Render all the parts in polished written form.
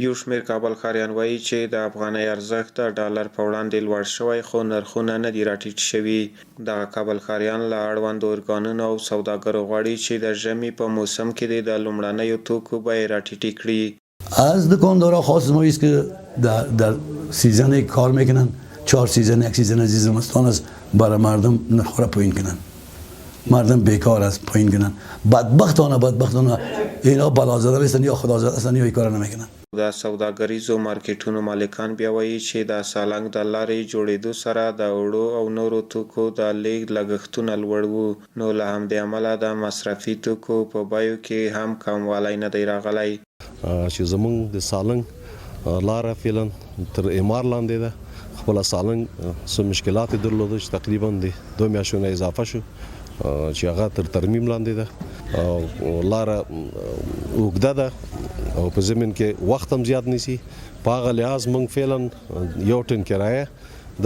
یو شمېر کابل ښاریان وایي چې د افغانۍ ارزښت د ډالر په وړاندې لوړ شوی خو نرخونه نه دي راټیټ شوي. دغه کابل ښاریان له اړوندو ارګانونو او سوداګرو غواړي چې د ژمي په موسم کې د لومړنیو توکو بیې راټیټې کړي. از دکاندارا خواست ما است که در سیزن کار میکنن 4 سیزن یک سیزن از زمستان است برای مردم نرخ را پایین کنن. مردم بیکار است پایین کنن. بدبختانه اینا بلازاده هستن یا خدازاده هستن یا این کار نمیکنن. د سوداګریزو مارکیټونو مالکان بیا وایي چې د سالنګ د لارې جوړېدو سره د اوړو او نورو توکو د لیږد لګښتونه لوړ وو، نو له همدې امله د مصرفي توکو په بیو کې هم کموالی نه دی راغلی. چې زمونږ د سالنګ لاره فعلا تر امار لاندې ده. خپله سالنګ څه مشکلات یې درلوده چې تقریبا د 2 میاشتو نه اضافه شو چې هغه تر ترمیم لاندې ده. لاره اوږده ده او په زمین کې وخت هم زیات نیسي. په هغه لحاظ موږ فعلا یو ټن کرایه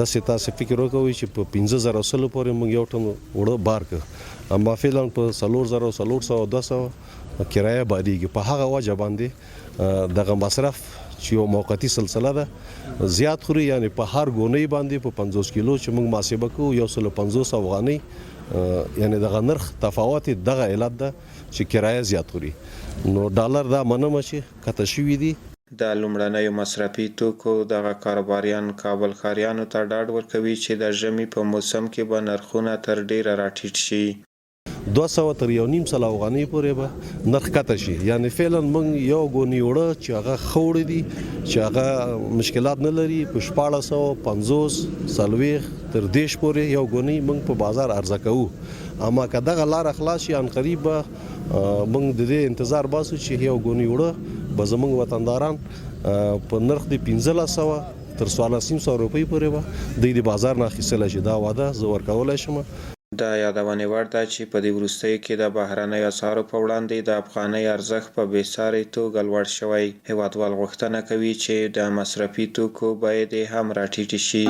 داسې تاسې فکر وکوئ چې په 15,000 سلو پورې موږ یو ټن اوړه بار کړ، اما فعلا په 4,000 400 200 کرایه بارېږي. په هغه وجه باندې دغه مصرف چې یو موقتي سلسله ده زیات خوري، یعنی په هر ګونۍ باندې په 50 کیلو چې موږ محاسبه کوو 150 افغانۍ، یعنی دغه نرخ تفاوت دغه علت ده چې کرایه زیات خوري. نو ډالر دا منم چې کته شوي دي. د لومړنیو مصرفي توکو دغه کاروباریان کابل ښاریانو ته ډاډ ورکوي چې د ژمي په موسم کې به نرخونه تر ډیره راټیټ شي. 200 تر 1.5 افغانۍ پورې به نرخ کته شي. یعنی فعلا موږ یو ګونی اوړه چې هغه خوړې دي چې هغه مشکلات نه لري په 1450 40 تر 10 پورې یو ګونی موږ په بازار عرضه کوو. اما که دغه لار خلاص شي ان قریب موږ د دې انتظار باسو چې یو ګونی اوړه به زموږ وطنداران په نرخ د 1500 تر 1400 روپۍ پورې به د بازار نه اخیستلی شي. دا وعده زه ورکولی شم. د یادونې وړ ده چې په دې وروستیو کې د بهرنیو اسعارو په وړاندې د افغانۍ ارزښت په بېسارې توګه لوړ شوی. هیوادوال غوښتنه کوي چې د مصرفي توکو بیې دې هم راټیټې شي.